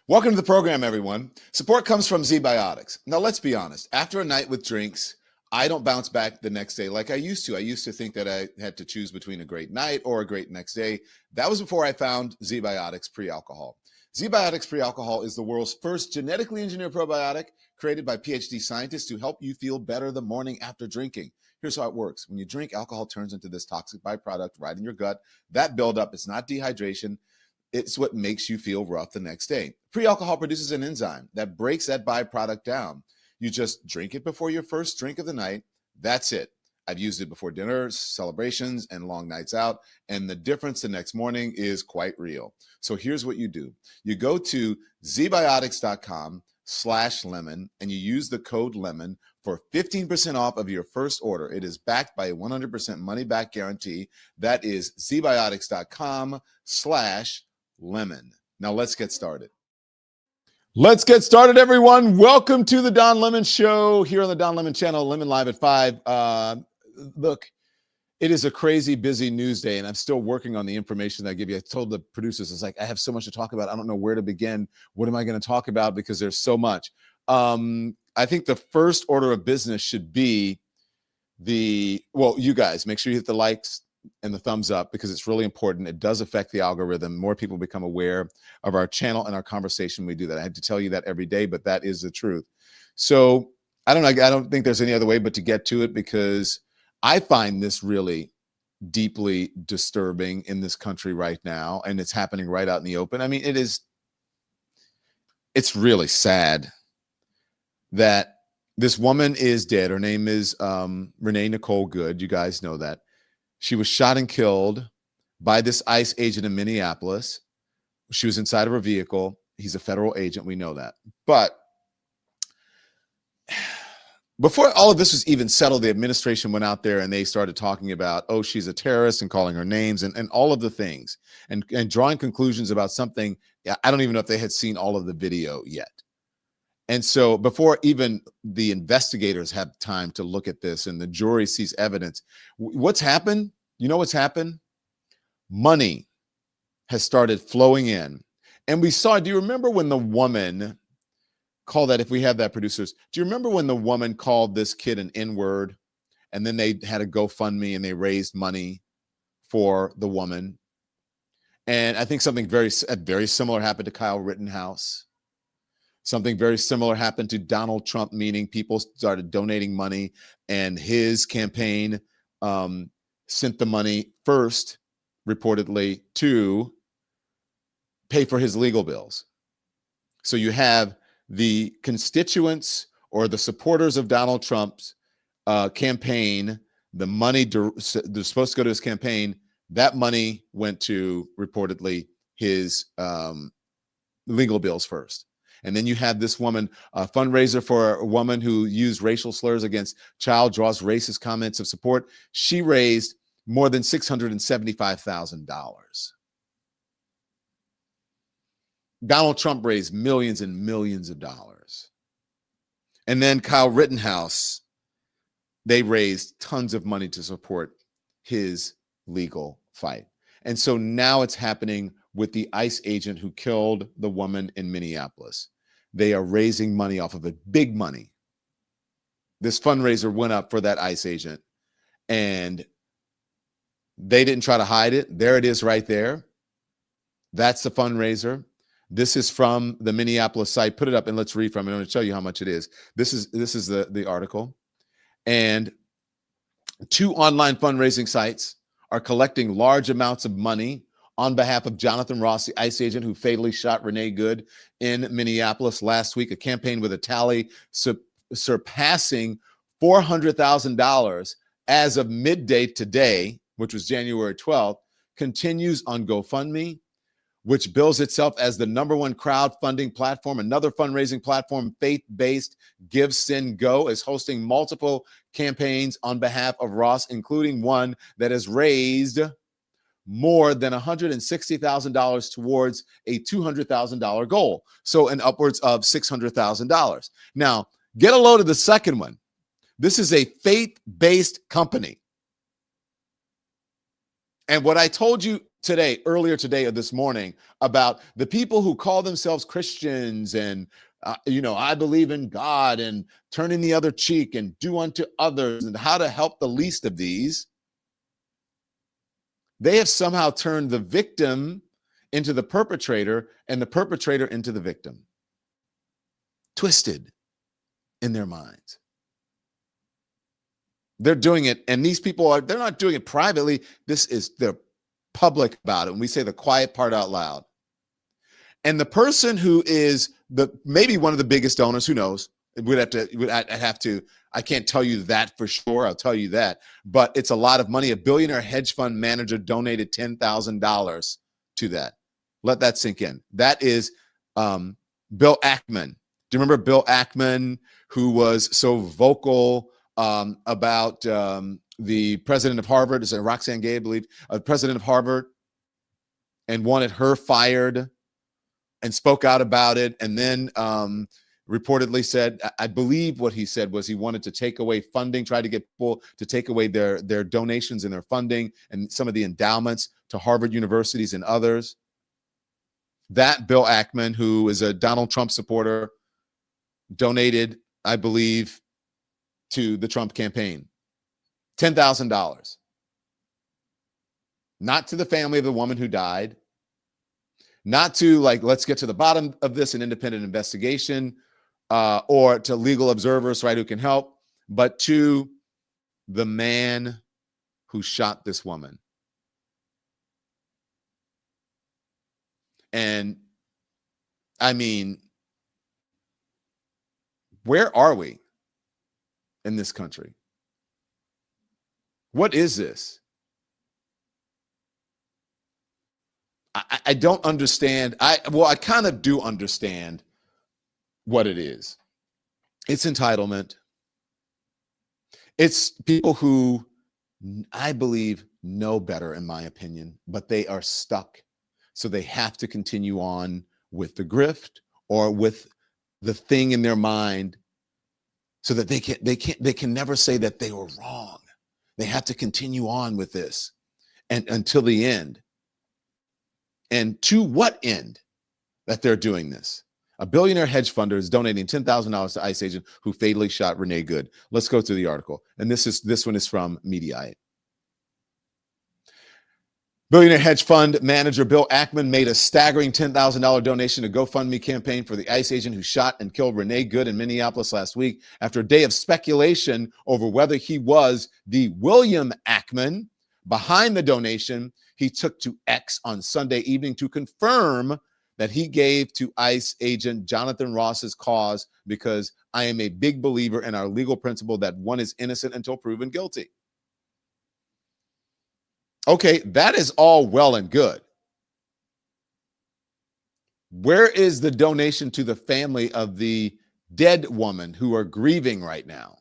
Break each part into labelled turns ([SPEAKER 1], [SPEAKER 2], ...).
[SPEAKER 1] Welcome to the program, everyone. Support comes from ZBiotics. Now, let's be honest. After a night with drinks, I don't bounce back the next day like I used to. I used to think that I had to choose between a great night or a great next day. That was before I found ZBiotics pre-alcohol. ZBiotics pre-alcohol is the world's first genetically engineered probiotic created by PhD scientists to help you feel better the morning after drinking. Here's how it works. When you drink, alcohol turns into this toxic byproduct right in your gut. That buildup is not dehydration. It's what makes you feel rough the next day. Pre-alcohol produces an enzyme that breaks that byproduct down. You just drink it before your first drink of the night. That's it. I've used it before dinners, celebrations, and long nights out. And the difference the next morning is quite real. So here's what you do. You go to zbiotics.com/lemon and you use the code lemon for 15% off of your first order. It is backed by a 100% money back guarantee. That is zbiotics.com/lemon. Now let's get started. Let's get started, everyone. Welcome to the Don Lemon Show here on the Don Lemon channel, Lemon Live at 5. Look, it is a crazy busy news day, and I'm still working on the information that I give you. I told the producers, it's like, I have so much to talk about. I don't know where to begin. What am I going to talk about? Because there's so much. I think the first order of business should be you guys, make sure you hit the likes and the thumbs up because it's really important. It does affect the algorithm. More people become aware of our channel and our conversation. We do that. I have to tell you that every day, but that is the truth. So I don't think there's any other way but to get to it because I find this really deeply disturbing in this country right now. And it's happening right out in the open. I mean, it's really sad that this woman is dead. Her name is Renee Nicole Good. You guys know that. She was shot and killed by this ICE agent in Minneapolis. She was inside of her vehicle. He's a federal agent. We know that. But before all of this was even settled, the administration went out there and they started talking about, oh, she's a terrorist and calling her names and all of the things and drawing conclusions about something. I don't even know if they had seen all of the video yet. And so before even the investigators have time to look at this and the jury sees evidence, what's happened? You know what's happened? Money has started flowing in. And we saw, do you remember when the woman called that, if we have that, producers, do you remember when the woman called this kid an N-word and then they had a GoFundMe and they raised money for the woman? And I think something very similar happened to Kyle Rittenhouse. Something very similar happened to Donald Trump, meaning people started donating money and his campaign sent the money first, reportedly, to pay for his legal bills. So you have the constituents or the supporters of Donald Trump's campaign, the money they're supposed to go to his campaign, that money went to reportedly his legal bills first. And then you have this woman, a fundraiser for a woman who used racial slurs against child, draws racist comments of support. She raised more than $675,000. Donald Trump raised millions and millions of dollars. And then Kyle Rittenhouse, they raised tons of money to support his legal fight. And so now it's happening with the ICE agent who killed the woman in Minneapolis. They are raising money off of it, big money. This fundraiser went up for that ICE agent, and they didn't try to hide it. There it is right there. That's the fundraiser. This is from the Minneapolis site. Put it up and let's read from it. I'm going to tell you how much it is. This is the article. And 2 online fundraising sites are collecting large amounts of money on behalf of Jonathan Ross, the ICE agent who fatally shot Renee Good in Minneapolis last week, a campaign with a tally surpassing $400,000 as of midday today, which was January 12th, continues on GoFundMe, which bills itself as the #1 crowdfunding platform. Another fundraising platform, faith-based Give, Send, Go, is hosting multiple campaigns on behalf of Ross, including one that has raised more than $160,000 towards a $200,000 goal. So an upwards of $600,000. Now, get a load of the second one. This is a faith-based company. And what I told you earlier today or this morning, about the people who call themselves Christians and, I believe in God and turning the other cheek and do unto others and how to help the least of these. They have somehow turned the victim into the perpetrator and the perpetrator into the victim. Twisted in their minds. They're doing it, and these people they're not doing it privately. They're public about it. When we say the quiet part out loud. And the person who is maybe one of the biggest donors, who knows? I can't tell you that for sure. I'll tell you that. But it's a lot of money. A billionaire hedge fund manager donated $10,000 to that. Let that sink in. That is Bill Ackman. Do you remember Bill Ackman, who was so vocal about the president of Harvard? Is it Roxane Gay, I believe? President of Harvard, and wanted her fired and spoke out about it. And then reportedly said, I believe what he said was he wanted to take away funding, try to get people to take away their donations and their funding and some of the endowments to Harvard universities and others. That Bill Ackman, who is a Donald Trump supporter, donated, I believe, to the Trump campaign, $10,000. Not to the family of the woman who died, not to let's get to the bottom of this, an independent investigation, or to legal observers, right, who can help, but to the man who shot this woman. And I mean, where are we in this country? What is this? I don't understand. I kind of do understand what it is. It's entitlement. It's people who I believe know better, in my opinion, but they are stuck. So they have to continue on with the grift or with the thing in their mind so that they can never say that they were wrong. They have to continue on with this and until the end. And to what end that they're doing this? A billionaire hedge funder is donating $10,000 to ICE agent who fatally shot Renee Good. Let's go to the article. And this one is from Mediaite. Billionaire hedge fund manager Bill Ackman made a staggering $10,000 donation to GoFundMe campaign for the ICE agent who shot and killed Renee Good in Minneapolis last week after a day of speculation over whether he was the William Ackman behind the donation. He took to X on Sunday evening to confirm that he gave to ICE agent Jonathan Ross's cause because I am a big believer in our legal principle that one is innocent until proven guilty. Okay, that is all well and good. Where is the donation to the family of the dead woman who are grieving right now?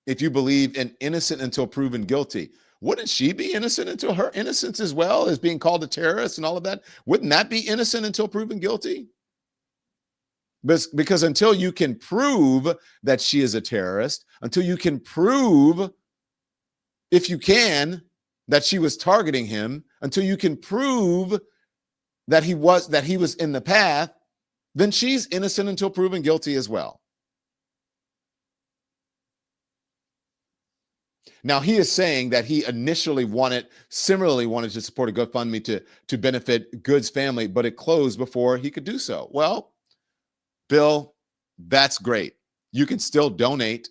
[SPEAKER 1] If you believe in innocent until proven guilty, wouldn't she be innocent until her innocence as well as being called a terrorist and all of that? Wouldn't that be innocent until proven guilty? Because until you can prove that she is a terrorist, until you can prove, if you can, that she was targeting him, until you can prove that he was in the path, then she's innocent until proven guilty as well. Now, he is saying that he initially similarly wanted to support a GoFundMe to benefit Good's family, but it closed before he could do so. Well, Bill, that's great. You can still donate.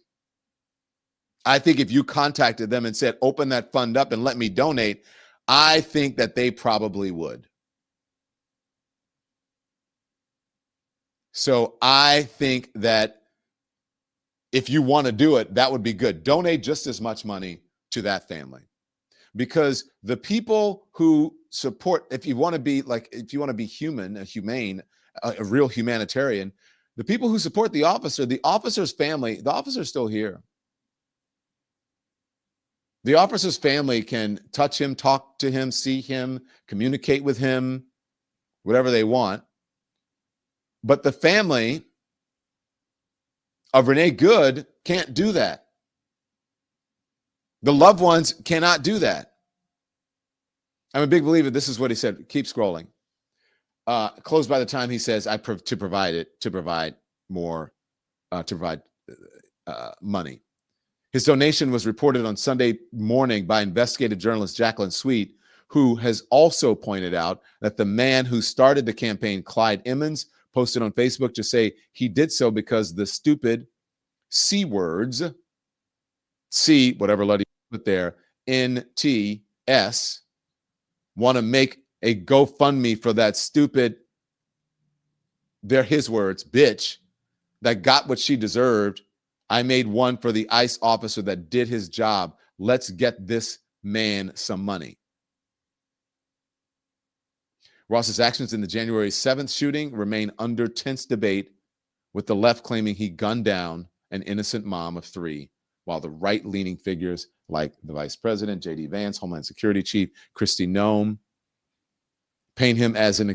[SPEAKER 1] I think if you contacted them and said, open that fund up and let me donate, I think that they probably would. So I think that if you want to do it, that would be good. Donate just as much money to that family, because the people who support, if you want to be humane, a real humanitarian, the people who support the officer's family, the officer's still here. The officer's family can touch him, talk to him, see him, communicate with him, whatever they want. But the family of Renee Good can't do that. The loved ones cannot do that. I'm a big believer. This is what he said. Keep scrolling. Closed by the time he says, to provide money. His donation was reported on Sunday morning by investigative journalist Jacqueline Sweet, who has also pointed out that the man who started the campaign, Clyde Emmons, posted on Facebook to say he did so because the stupid C words, C, whatever letter you put there, NTS, want to make a GoFundMe for that stupid, they're his words, bitch, that got what she deserved. I made one for the ICE officer that did his job. Let's get this man some money. Ross's actions in the January 7th shooting remain under tense debate, with the left claiming he gunned down an innocent mom of 3, while the right-leaning figures like the Vice President, J.D. Vance, Homeland Security Chief Kristi Noem, paint him as an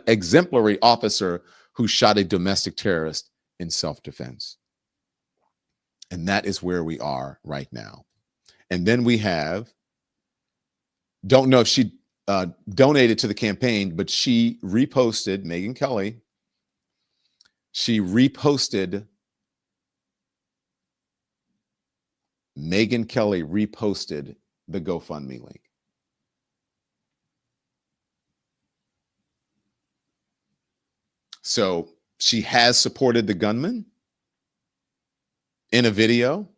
[SPEAKER 1] exemplary officer who shot a domestic terrorist in self-defense. And that is where we are right now. And then we have, don't know if she donated to the campaign, but she reposted, Megyn Kelly, Megyn Kelly reposted the GoFundMe link. So she has supported the gunman in a video.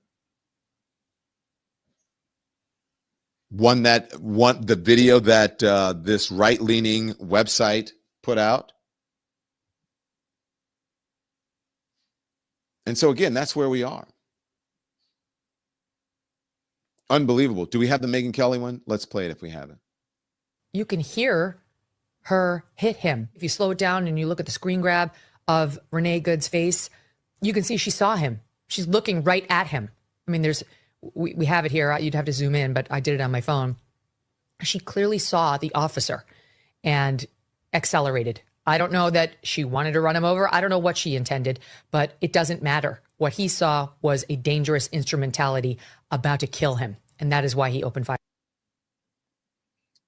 [SPEAKER 1] The video that this right-leaning website put out. And so again, that's where we are. Unbelievable. Do we have the Megyn Kelly one? Let's play it if we have it.
[SPEAKER 2] You can hear her hit him. If you slow it down and you look at the screen grab of Renee Good's face, you can see she saw him. She's looking right at him. I mean, we have it here. You'd have to zoom in, but I did it on my phone. She clearly saw the officer and accelerated. I don't know that she wanted to run him over. I don't know what she intended, but it doesn't matter. What he saw was a dangerous instrumentality about to kill him, and that is why he opened fire.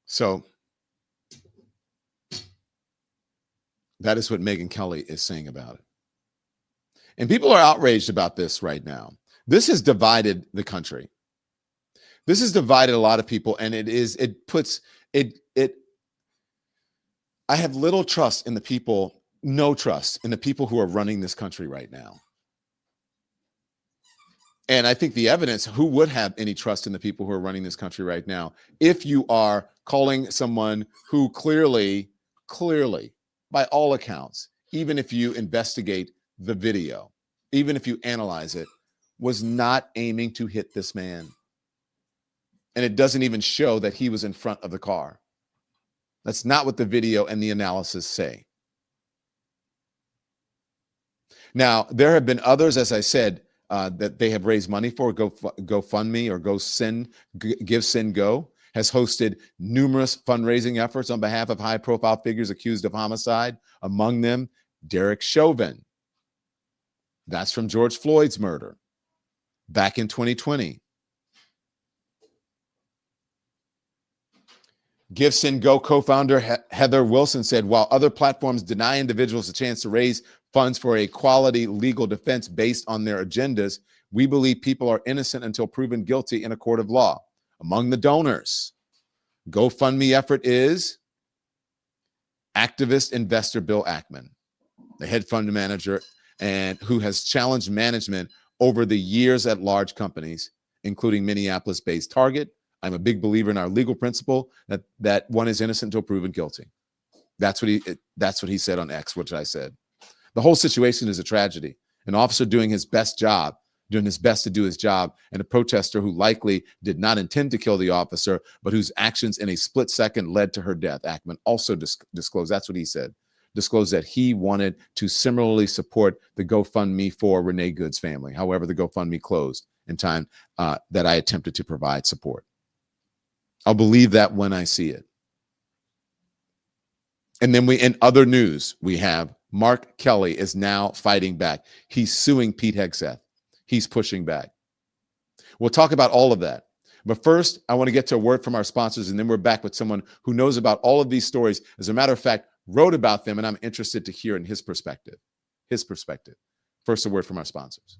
[SPEAKER 1] So that is what Megyn Kelly is saying about it. And people are outraged about this right now. This has divided the country. This has divided a lot of people, and I have little trust in the people, no trust in the people who are running this country right now. And I think the evidence, who would have any trust in the people who are running this country right now, if you are calling someone who clearly, by all accounts, even if you investigate the video, even if you analyze it, was not aiming to hit this man. And it doesn't even show that he was in front of the car. That's not what the video and the analysis say. Now, there have been others, as I said, that they have raised money for. GoFundMe or Give Send Go has hosted numerous fundraising efforts on behalf of high-profile figures accused of homicide, among them Derek Chauvin. That's from George Floyd's murder back in 2020. Give Send Go co-founder Heather Wilson said, while other platforms deny individuals a chance to raise funds for a quality legal defense based on their agendas, we believe people are innocent until proven guilty in a court of law. Among the donors, GoFundMe effort is activist investor Bill Ackman, the head fund manager, and who has challenged management over the years at large companies, including Minneapolis-based Target. I'm a big believer in our legal principle that one is innocent until proven guilty. That's what he said on X, which I said. The whole situation is a tragedy. An officer doing his best to do his job, and a protester who likely did not intend to kill the officer, but whose actions in a split second led to her death. Ackman also disclosed, that's what he said, disclosed that he wanted to similarly support the GoFundMe for Renee Good's family. However, the GoFundMe closed in time that I attempted to provide support. I'll believe that when I see it. And then in other news, we have Mark Kelly is now fighting back. He's suing Pete Hegseth. He's pushing back. We'll talk about all of that. But first, I want to get to a word from our sponsors, and then we're back with someone who knows about all of these stories. As a matter of fact, wrote about them, and I'm interested to hear in his perspective. First, a word from our sponsors.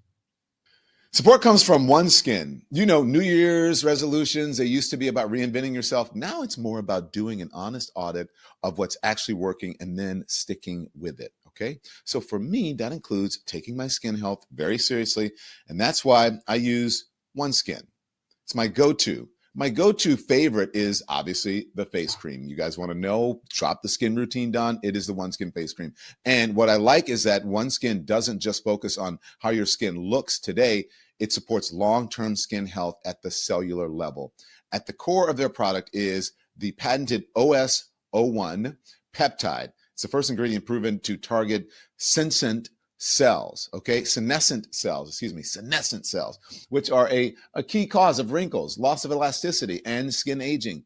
[SPEAKER 1] Support comes from OneSkin. You know, New Year's resolutions, they used to be about reinventing yourself. Now it's more about doing an honest audit of what's actually working and then sticking with it, okay? So for me, that includes taking my skin health very seriously, and that's why I use OneSkin. It's my go-to. My go-to favorite is obviously the face cream. You guys want to know, drop the skin routine done. It is the OneSkin face cream. And what I like is that OneSkin doesn't just focus on how your skin looks today. It supports long-term skin health at the cellular level. At the core of their product is the patented OS01 peptide. It's the first ingredient proven to target senescent cells, senescent cells, which are a key cause of wrinkles, loss of elasticity, and skin aging.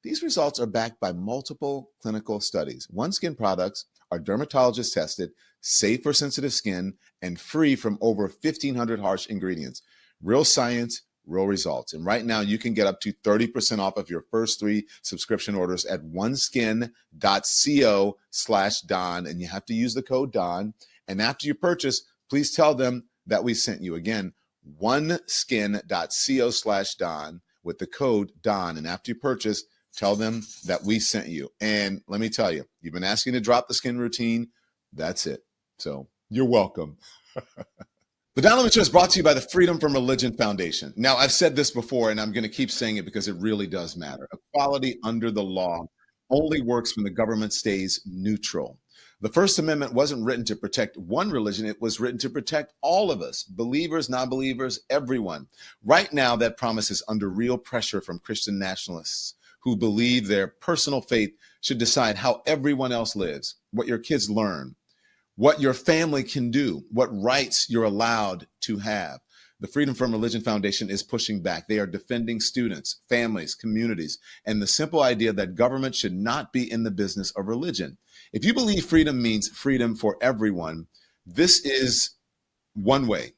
[SPEAKER 1] These results are backed by multiple clinical studies. OneSkin products are dermatologist tested, safe for sensitive skin, and free from over 1,500 harsh ingredients. Real science, real results. And right now you can get up to 30% off of your first 3 subscription orders at oneskin.co/Don, and you have to use the code Don. And after you purchase, please tell them that we sent you. Again, oneskin.co/Don with the code Don. And after you purchase, tell them that we sent you. And let me tell you, you've been asking to drop the skin routine. That's it. So you're welcome. The Don Lemon Show is brought to you by the Freedom from Religion Foundation. Now, I've said this before, and I'm going to keep saying it because it really does matter. Equality under the law only works when the government stays neutral. The First Amendment wasn't written to protect one religion. It was written to protect all of us, believers, non-believers, everyone. Right now, that promise is under real pressure from Christian nationalists who believe their personal faith should decide how everyone else lives, what your kids learn, what your family can do, what rights you're allowed to have. The Freedom from Religion Foundation is pushing back. They are defending students, families, communities, and the simple idea that government should not be in the business of religion. If you believe freedom means freedom for everyone, this is one way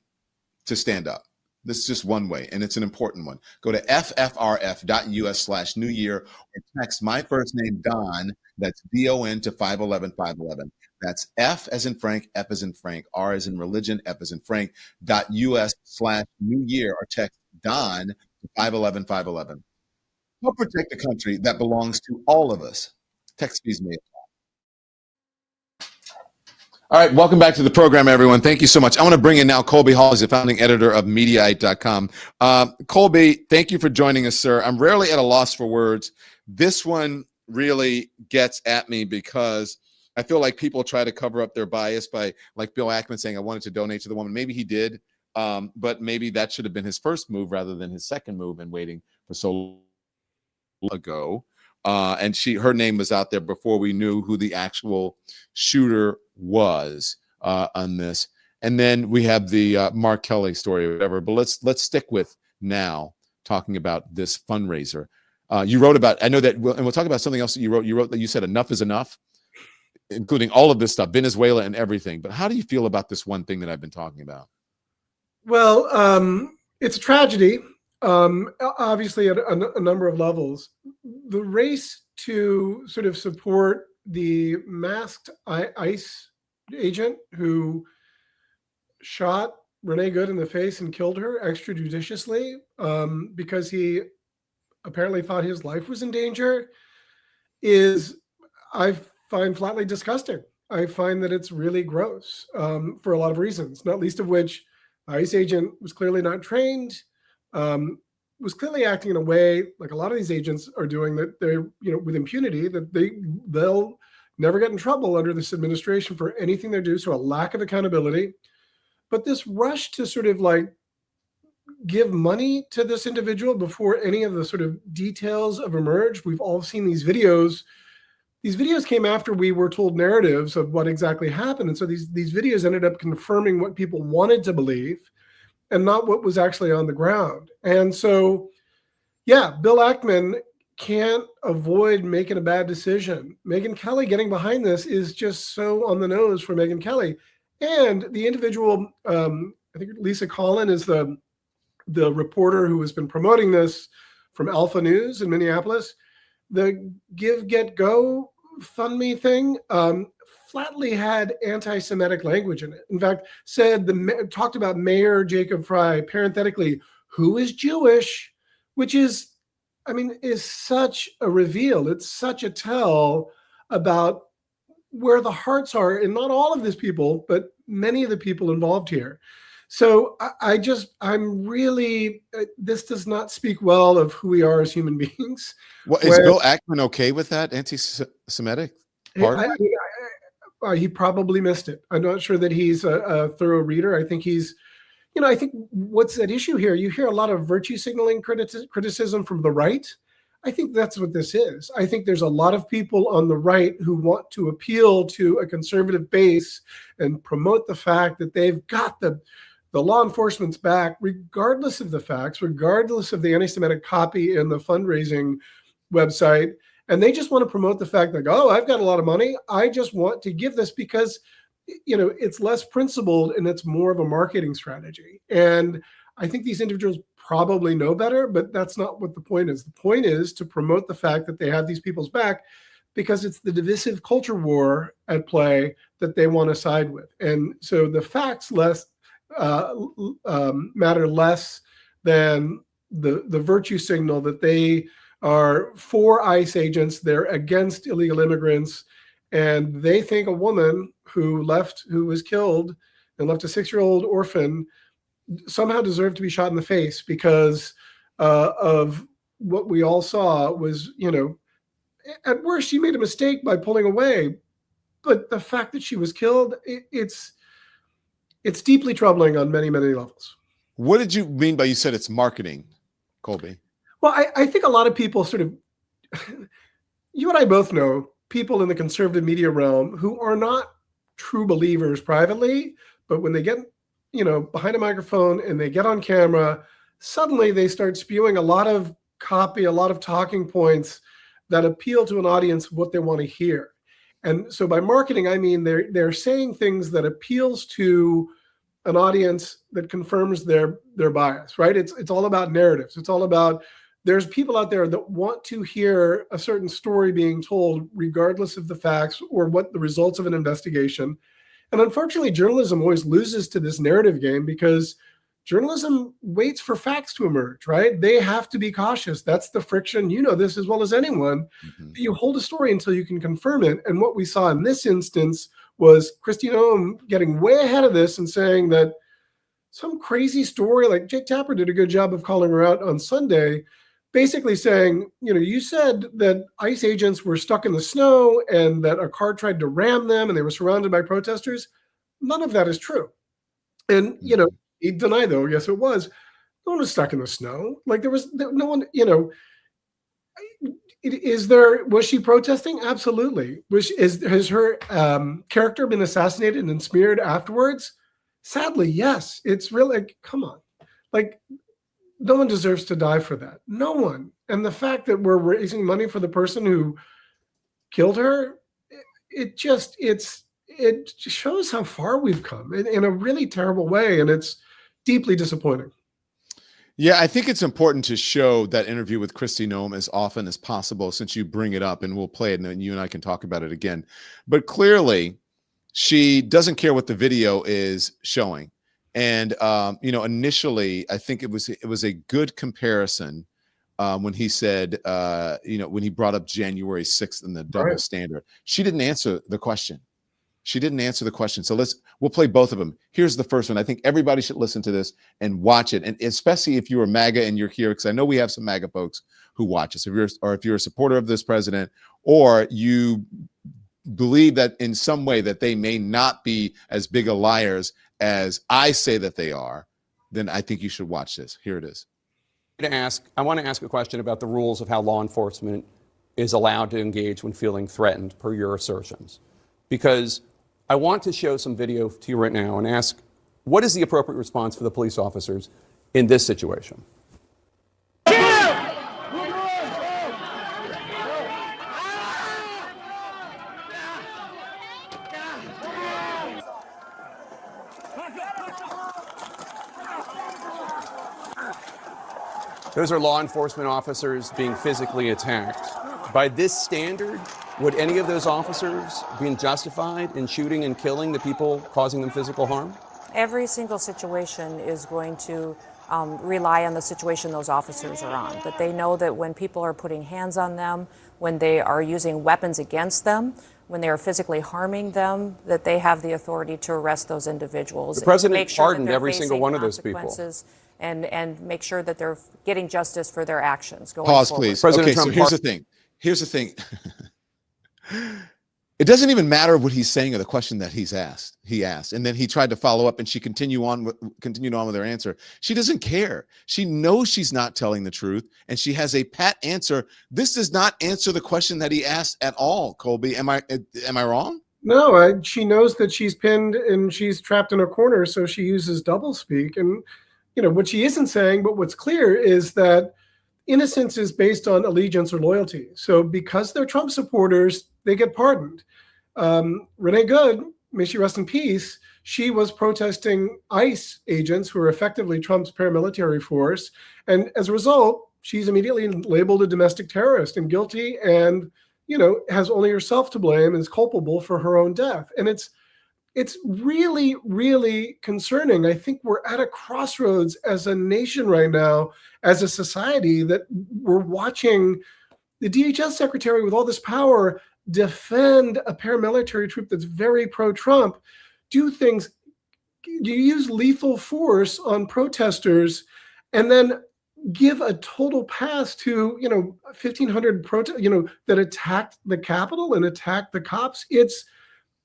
[SPEAKER 1] to stand up. This is just one way, and it's an important one. Go to ffrf.us/New Year or text my first name, Don, that's DON, to 511-511. That's F as in Frank, F as in Frank, R as in religion, F as in Frank, .us/New Year, or text Don to 511-511. Help protect a country that belongs to all of us. Text fees may apply. All right, welcome back to the program, everyone. Thank you so much. I want to bring in now Colby Hall, who's the founding editor of Mediaite.com. Colby, thank you for joining us, sir. I'm rarely at a loss for words. This one really gets at me because I feel like people try to cover up their bias by, like Bill Ackman saying, I wanted to donate to the woman. Maybe he did, but maybe that should have been his first move rather than his second move and waiting for so long ago. And her name was out there before we knew who the actual shooter was on this. And then we have the Mark Kelly story or whatever. But let's stick with now talking about this fundraiser. You wrote about, I know that, and we'll talk about something else that you wrote. You wrote that you said enough is enough, including all of this stuff, Venezuela and everything. But how do you feel about this one thing that I've been talking about?
[SPEAKER 3] Well, it's a tragedy, obviously at a number of levels. The race to sort of support the masked ICE agent who shot Renee Good in the face and killed her extrajudiciously because he apparently thought his life was in danger is, I find, flatly disgusting. I find that it's really gross for a lot of reasons, not least of which the ICE agent was clearly not trained, was clearly acting in a way like a lot of these agents are doing, that they're, with impunity, that they'll never get in trouble under this administration for anything they do. So a lack of accountability. But this rush to sort of like give money to this individual before any of the sort of details have emerged. We've all seen these videos. These videos came after we were told narratives of what exactly happened. And so these videos ended up confirming what people wanted to believe and not what was actually on the ground. And so, yeah, Bill Ackman can't avoid making a bad decision. Megyn Kelly getting behind this is just so on the nose for Megyn Kelly. And the individual, I think Lisa Collin is the reporter who has been promoting this from Alpha News in Minneapolis. The Give, Get, Go FundMe thing flatly had anti-Semitic language in it. In fact, talked about Mayor Jacob Fry, parenthetically, who is Jewish, which is, is such a reveal. It's such a tell about where the hearts are in not all of these people, but many of the people involved here. So I'm really, this does not speak well of who we are as human beings.
[SPEAKER 1] Well, is Bill Ackman okay with that anti-Semitic part?
[SPEAKER 3] He probably missed it. I'm not sure that he's a thorough reader. I think he's, I think what's at issue here, you hear a lot of virtue signaling criticism from the right. I think that's what this is. I think there's a lot of people on the right who want to appeal to a conservative base and promote the fact that they've got the law enforcement's back, regardless of the facts, regardless of the anti-Semitic copy in the fundraising website. And they just want to promote the fact that, oh, I've got a lot of money. I just want to give this because, it's less principled and it's more of a marketing strategy. And I think these individuals probably know better, but that's not what the point is. The point is to promote the fact that they have these people's back because it's the divisive culture war at play that they want to side with. And so the facts matter less than the virtue signal that they are for ICE agents, they're against illegal immigrants, and they think a woman who was killed and left a 6-year-old orphan somehow deserved to be shot in the face because of what we all saw was, at worst, she made a mistake by pulling away. But the fact that she was killed, it's deeply troubling on many, many levels.
[SPEAKER 1] What did you mean by you said it's marketing, Colby?
[SPEAKER 3] Well, I think a lot of people sort of, you and I both know people in the conservative media realm who are not true believers privately, but when they get, behind a microphone and they get on camera, suddenly they start spewing a lot of copy, a lot of talking points that appeal to an audience of what they want to hear. And so by marketing, I mean they're saying things that appeals to an audience that confirms their bias, right? It's all about narratives. It's all about there's people out there that want to hear a certain story being told, regardless of the facts or what the results of an investigation. And unfortunately, journalism always loses to this narrative game because journalism waits for facts to emerge, right? They have to be cautious. That's the friction. You know this as well as anyone. Mm-hmm. You hold a story until you can confirm it. And what we saw in this instance was Christine Ohm getting way ahead of this and saying that some crazy story, like Jake Tapper did a good job of calling her out on Sunday, basically saying, you said that ICE agents were stuck in the snow and that a car tried to ram them and they were surrounded by protesters. None of that is true. And, he denied, though, yes, it was. No one was stuck in the snow. Like there was no one, was she protesting? Absolutely. Has her character been assassinated and smeared afterwards? Sadly, yes. It's really, come on. Like, no one deserves to die for that. No one. And the fact that we're raising money for the person who killed her, it shows how far we've come in a really terrible way. And it's deeply disappointing.
[SPEAKER 1] Yeah, I think it's important to show that interview with Christine Ohm as often as possible since you bring it up, and we'll play it and then you and I can talk about it again. But clearly, she doesn't care what the video is showing. And, initially, I think it was a good comparison when he said, when he brought up January 6th and the double standard. She didn't answer the question. So we'll play both of them. Here's the first one. I think everybody should listen to this and watch it. And especially if you're a MAGA and you're here, because I know we have some MAGA folks who watch us. If you're a supporter of this president, or you believe that in some way that they may not be as big a liars as I say that they are, then I think you should watch this. Here it is.
[SPEAKER 4] I want to ask a question about the rules of how law enforcement is allowed to engage when feeling threatened, per your assertions. Because I want to show some video to you right now and ask, what is the appropriate response for the police officers in this situation? Those are law enforcement officers being physically attacked. By this standard, would any of those officers be justified in shooting and killing the people causing them physical harm?
[SPEAKER 5] Every single situation is going to rely on the situation those officers are on. But they know that when people are putting hands on them, when they are using weapons against them, when they are physically harming them, that they have the authority to arrest those individuals.
[SPEAKER 4] The president
[SPEAKER 5] make sure
[SPEAKER 4] pardoned
[SPEAKER 5] that they're
[SPEAKER 4] every single
[SPEAKER 5] facing
[SPEAKER 4] one of those people.
[SPEAKER 5] consequences and make sure that they're getting justice for their actions going
[SPEAKER 1] Pause,
[SPEAKER 5] forward.
[SPEAKER 1] please.
[SPEAKER 4] President
[SPEAKER 1] Okay, so
[SPEAKER 4] Trump
[SPEAKER 1] here's the thing. Here's the thing. It doesn't even matter what he's saying or the question that he asked. And then he tried to follow up and she continued on with her answer. She doesn't care. She knows she's not telling the truth and she has a pat answer. This does not answer the question that he asked at all, Colby. Am I wrong?
[SPEAKER 3] No, she knows that she's pinned and she's trapped in a corner, so she uses doublespeak. And, what she isn't saying, but what's clear is that innocence is based on allegiance or loyalty. So because they're Trump supporters, they get pardoned. Renee Good, may she rest in peace, she was protesting ICE agents who are effectively Trump's paramilitary force. And as a result, she's immediately labeled a domestic terrorist and guilty and, has only herself to blame and is culpable for her own death. And it's really, really concerning. I think we're at a crossroads as a nation right now, as a society, that we're watching the DHS secretary with all this power defend a paramilitary troop that's very pro-Trump, do things, you use lethal force on protesters, and then give a total pass to 1,500 that attacked the Capitol and attacked the cops.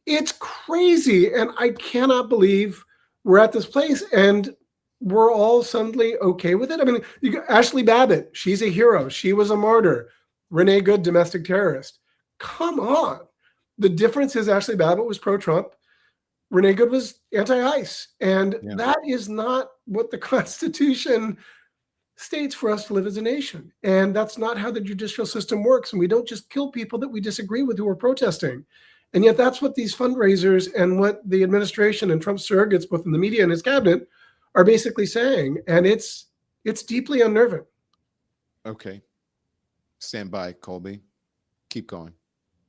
[SPEAKER 3] It's crazy, and I cannot believe we're at this place, and we're all suddenly okay with it. I mean, Ashley Babbitt, she's a hero. She was a martyr. Renee Good, domestic terrorist. Come on. The difference is Ashley Babbitt was pro-Trump. Renee Good was anti-ICE. And that is not what the Constitution states for us to live as a nation. And that's not how the judicial system works. And we don't just kill people that we disagree with who are protesting. And yet that's what these fundraisers and what the administration and Trump's surrogates, both in the media and his cabinet, are basically saying. And it's deeply unnerving.
[SPEAKER 1] Okay. Stand by, Colby. Keep going.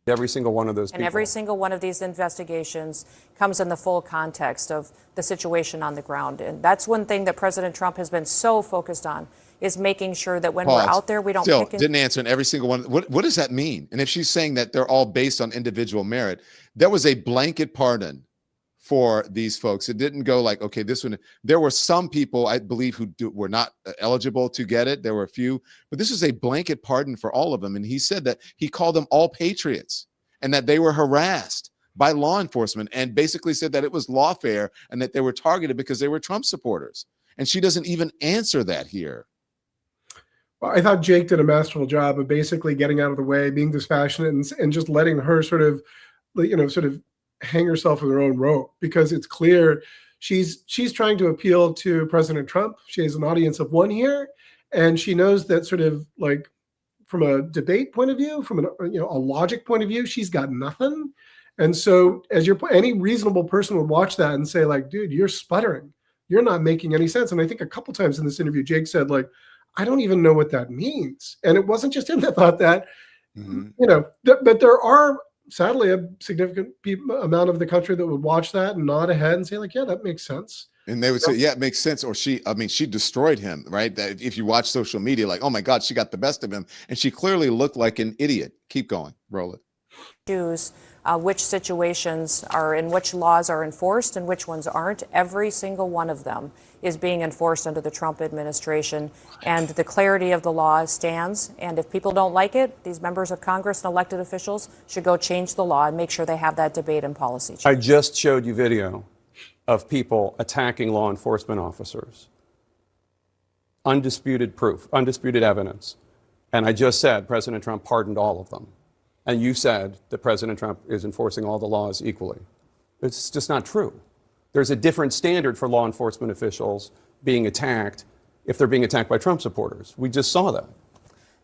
[SPEAKER 4] Every single one of those people.
[SPEAKER 5] And every single one of these investigations comes in the full context of the situation on the ground. And that's one thing that President Trump has been so focused on, is making sure that when we're out there, we don't
[SPEAKER 1] Still,
[SPEAKER 5] pick and
[SPEAKER 1] didn't answer in every single one. What does that mean? And if she's saying that they're all based on individual merit, there was a blanket pardon for these folks. It didn't go like, okay, this one. There were some people, I believe, who were not eligible to get it. There were a few, but this is a blanket pardon for all of them. And he said that he called them all patriots and that they were harassed by law enforcement and basically said that it was lawfare and that they were targeted because they were Trump supporters. And she doesn't even answer that here.
[SPEAKER 3] Well, I thought Jake did a masterful job of basically getting out of the way, being dispassionate, and just letting her sort of hang herself with her own rope, because it's clear she's trying to appeal to President Trump. She has an audience of one here, and she knows that sort of like from a debate point of view, from a logic point of view, she's got nothing. And so any reasonable person would watch that and say, like, dude, you're sputtering. You're not making any sense. And I think a couple times in this interview, Jake said, like, I don't even know what that means. And it wasn't just him that thought that, but there are sadly a significant amount of the country that would watch that and nod ahead and say, like, yeah, that makes sense.
[SPEAKER 1] And they would say, yeah, it makes sense. Or she destroyed him, right? That if you watch social media, like, oh my God, she got the best of him. And she clearly looked like an idiot. Keep going, roll it.
[SPEAKER 5] Choose which situations are and which laws are enforced and which ones aren't. Every single one of them is being enforced under the Trump administration, and the clarity of the law stands. And if people don't like it, these members of Congress and elected officials should go change the law and make sure they have that debate and policy change.
[SPEAKER 4] I just showed you video of people attacking law enforcement officers. Undisputed proof, undisputed evidence. And I just said President Trump pardoned all of them. And you said that President Trump is enforcing all the laws equally. It's just not true. There's a different standard for law enforcement officials being attacked if they're being attacked by Trump supporters. We just saw that.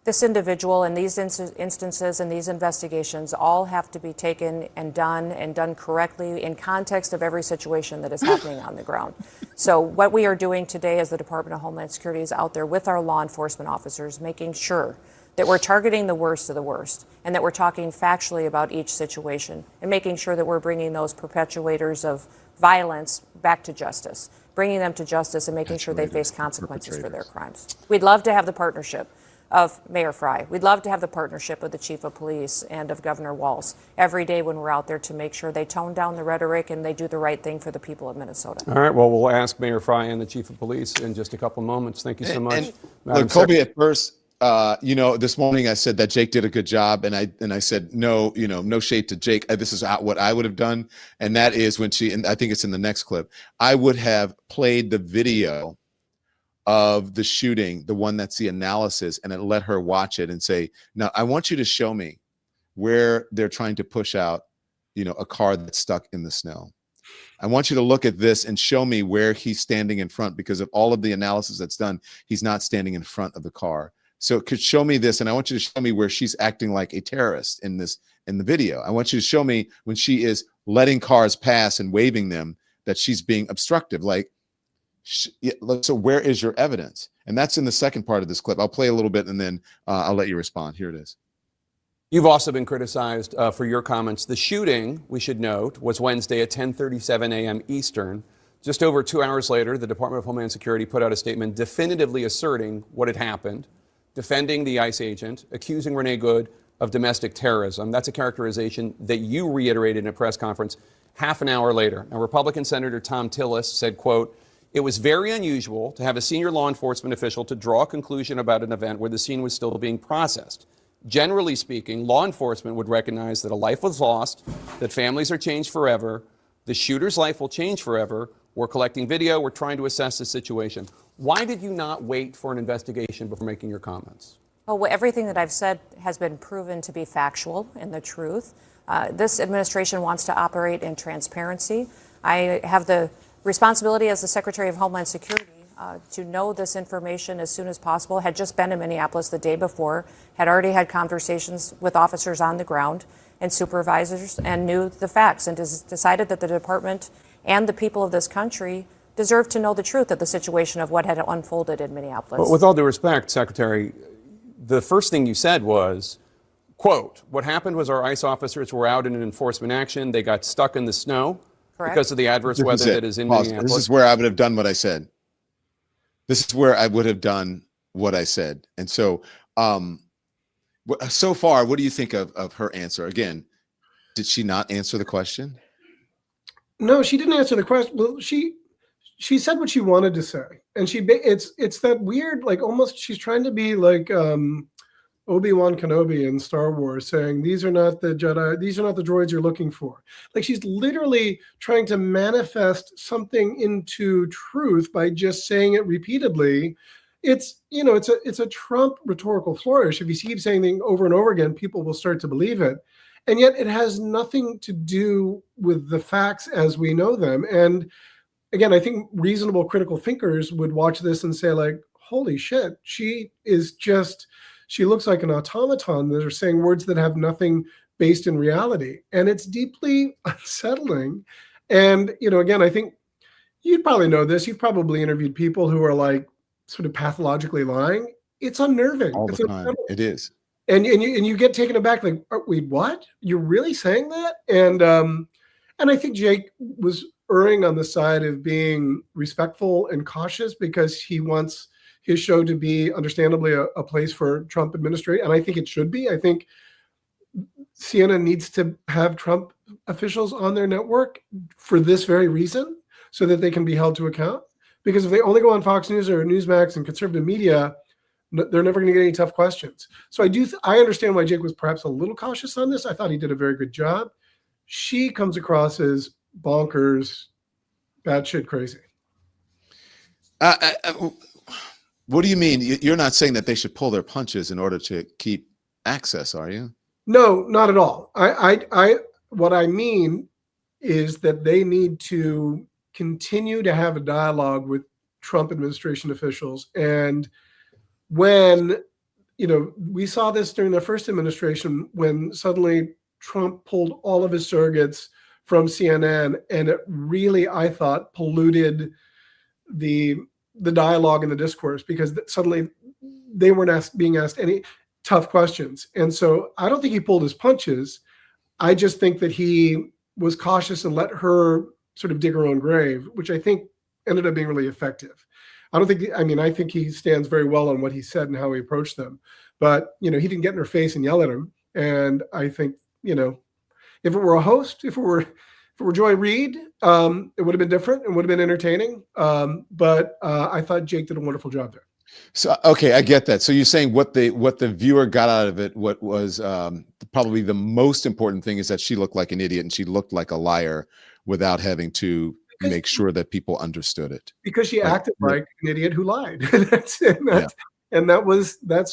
[SPEAKER 5] this individual and these instances and these investigations all have to be taken and done correctly in context of every situation that is happening on the ground. So what we are doing today as the Department of Homeland Security is out there with our law enforcement officers, making sure that we're targeting the worst of the worst and that we're talking factually about each situation and making sure that we're bringing those perpetuators of violence back to justice, bringing them to justice and making sure they face consequences for their crimes. We'd love to have the partnership of Mayor Frey. We'd love to have the partnership of the Chief of Police and of Governor Walz every day when we're out there to make sure they tone down the rhetoric and they do the right thing for the people of Minnesota.
[SPEAKER 4] All right, well, we'll ask Mayor Frey and the Chief of Police in just a couple of moments. Thank you so much.
[SPEAKER 1] Look, Colby, at first, this morning I said that Jake did a good job, and I said no, no shade to Jake. This is what I would have done, and that is when and I think it's in the next clip, I would have played the video of the shooting, the one that's the analysis, and let her watch it and say, now I want you to show me where they're trying to push out, a car that's stuck in the snow. I want you to look at this and show me where he's standing in front, because of all of the analysis that's done, he's not standing in front of the car. So it could show me this, and I want you to show me where she's acting like a terrorist in the video. I want you to show me when she is letting cars pass and waving them that she's being obstructive. So where is your evidence? And that's in the second part of this clip. I'll play a little bit and then I'll let you respond. Here it is.
[SPEAKER 4] You've also been criticized for your comments. The shooting, we should note, was Wednesday at 10:37 a.m. Eastern. Just over 2 hours later, the Department of Homeland Security put out a statement definitively asserting what had happened, defending the ICE agent, accusing Renee Good of domestic terrorism. That's a characterization that you reiterated in a press conference half an hour later. Now, Republican Senator Tom Tillis said, quote, "It was very unusual to have a senior law enforcement official to draw a conclusion about an event where the scene was still being processed. Generally speaking, law enforcement would recognize that a life was lost, that families are changed forever, the shooter's life will change forever. We're collecting video. We're trying to assess the situation." Why did you not wait for an investigation before making your comments?
[SPEAKER 5] Well, everything that I've said has been proven to be factual and the truth. This administration wants to operate in transparency. I have the responsibility as the Secretary of Homeland Security to know this information as soon as possible. Had just been in Minneapolis the day before, had already had conversations with officers on the ground and supervisors, and knew the facts, and decided that the department and the people of this country deserve to know the truth of the situation of what had unfolded in Minneapolis.
[SPEAKER 4] But with all due respect, Secretary, the first thing you said was, quote, "What happened was our ICE officers were out in an enforcement action. They got stuck in the snow." Correct. Because of the adverse weather that is in Minneapolis.
[SPEAKER 1] This is where I would have done what I said. This is where I would have done what I said. And so, so far, what do you think of her answer? Again, did she not answer the question?
[SPEAKER 3] No, she didn't answer the question. Well, she said what she wanted to say, and it's that weird, like, almost she's trying to be like Obi-Wan Kenobi in Star Wars, saying these are not the Jedi, these are not the droids you're looking for. Like, she's literally trying to manifest something into truth by just saying it repeatedly. It's a Trump rhetorical flourish. If you keep saying things over and over again, people will start to believe it. And yet it has nothing to do with the facts as we know them. And again, I think reasonable critical thinkers would watch this and say, like, holy shit, she looks like an automaton that are saying words that have nothing based in reality. And it's deeply unsettling. And, again, I think you'd probably know this. You've probably interviewed people who are like sort of pathologically lying. It's unnerving.
[SPEAKER 1] All the time. It is.
[SPEAKER 3] And you get taken aback, like, wait, what? You're really saying that? And I think Jake was erring on the side of being respectful and cautious because he wants his show to be understandably a place for Trump administration. And I think it should be. I think CNN needs to have Trump officials on their network for this very reason, so that they can be held to account. Because if they only go on Fox News or Newsmax and conservative media, they're never going to get any tough questions. So I understand why Jake was perhaps a little cautious on this. I thought he did a very good job. She comes across as bonkers, batshit crazy.
[SPEAKER 1] What do you mean? You're not saying that they should pull their punches in order to keep access, are you?
[SPEAKER 3] No, not at all. What I mean is that they need to continue to have a dialogue with Trump administration officials. And when we saw this during the first administration when suddenly Trump pulled all of his surrogates from CNN, and it really, I thought, polluted the dialogue and the discourse, because suddenly they weren't being asked any tough questions. And so I don't think he pulled his punches. I just think that he was cautious and let her sort of dig her own grave, which I think ended up being really effective. I think he stands very well on what he said and how he approached them. But, he didn't get in her face and yell at him. And I think, if it were a host, if it were Joy Reid, it would have been different and would have been entertaining. But I thought Jake did a wonderful job there.
[SPEAKER 1] So, okay, I get that. So you're saying what the viewer got out of it, what was probably the most important thing, is that she looked like an idiot and she looked like a liar without having to make sure that people understood it.
[SPEAKER 3] Because she acted like an idiot who lied. That's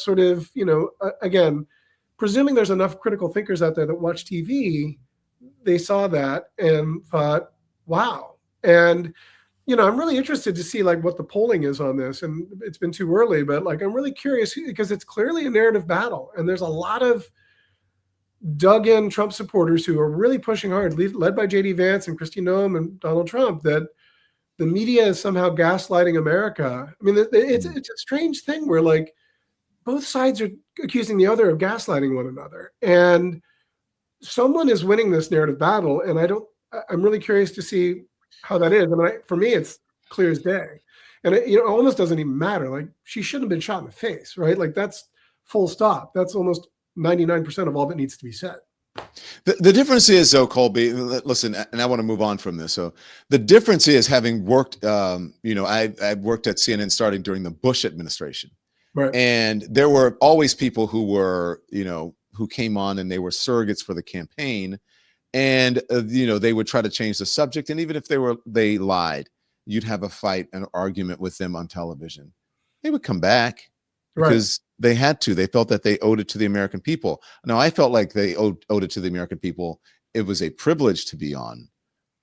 [SPEAKER 3] sort of, again, presuming there's enough critical thinkers out there that watch TV, they saw that and thought, wow. And, I'm really interested to see what the polling is on this. And it's been too early, but I'm really curious, because it's clearly a narrative battle. And there's a lot of dug in Trump supporters who are really pushing hard, led by J.D. Vance and Kristi Noem and Donald Trump, that the media is somehow gaslighting America. I mean, it's a strange thing where both sides are accusing the other of gaslighting one another. And someone is winning this narrative battle. And I'm really curious to see how that is. I mean, for me, it's clear as day. And it almost doesn't even matter. She shouldn't have been shot in the face, right? That's full stop. That's almost 99% of all that needs to be said.
[SPEAKER 1] The difference is, though, Colby, listen, and I want to move on from this. So the difference is, having worked, I worked at CNN starting during the Bush administration.
[SPEAKER 3] Right.
[SPEAKER 1] And there were always people who were, who came on and they were surrogates for the campaign. And, they would try to change the subject. And even if they lied, you'd have a fight, an argument with them on television. They would come back because they had to. They felt that they owed it to the American people. Now, I felt like they owed it to the American people. It was a privilege to be on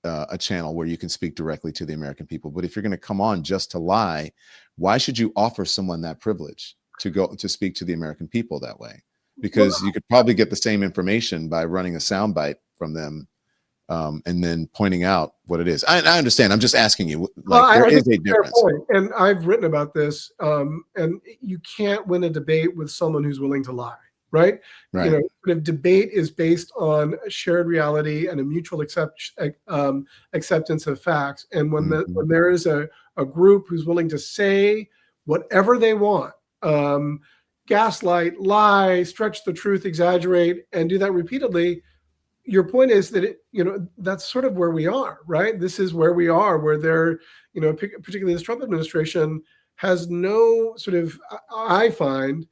[SPEAKER 1] a channel where you can speak directly to the American people. But if you're going to come on just to lie, why should you offer someone that privilege to go to speak to the American people that way? Because you could probably get the same information by running a soundbite from them and then pointing out what it is. I understand. I'm just asking you, there is a difference.
[SPEAKER 3] And I've written about this, and you can't win a debate with someone who's willing to lie, right?
[SPEAKER 1] Right.
[SPEAKER 3] The debate is based on a shared reality and a mutual acceptance of facts. And when when there is a group who's willing to say whatever they want, gaslight, lie, stretch the truth, exaggerate, and do that repeatedly, your point is that that's sort of where we are, right? This is where we are, where they're, particularly this Trump administration has no sort of, I find,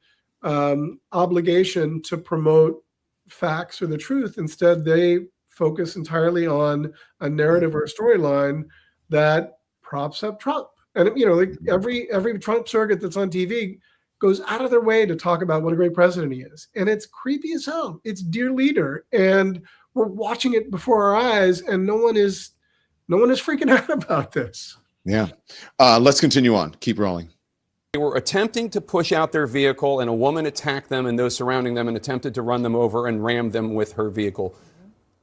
[SPEAKER 3] obligation to promote facts or the truth. Instead, they focus entirely on a narrative or a storyline that props up Trump. And every Trump surrogate that's on TV goes out of their way to talk about what a great president he is. And it's creepy as hell. It's dear leader. And we're watching it before our eyes, and no one is freaking out about this.
[SPEAKER 1] Yeah. Let's continue on. Keep rolling.
[SPEAKER 4] They were attempting to push out their vehicle, and a woman attacked them and those surrounding them and attempted to run them over and ram them with her vehicle.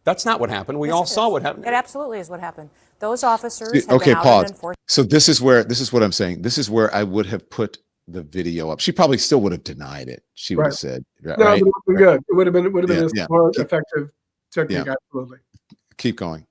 [SPEAKER 4] That's not what happened. We all saw what happened.
[SPEAKER 5] It absolutely is what happened. Those officers had
[SPEAKER 1] okay,
[SPEAKER 5] been out
[SPEAKER 1] pause.
[SPEAKER 5] and enforced.
[SPEAKER 1] So this is what I'm saying. This is where I would have put the video up. She probably still would have denied it. She would have said,
[SPEAKER 3] no, but it would have been good. It would have been a smart, effective technique.
[SPEAKER 1] Yeah.
[SPEAKER 3] Absolutely.
[SPEAKER 1] Keep going.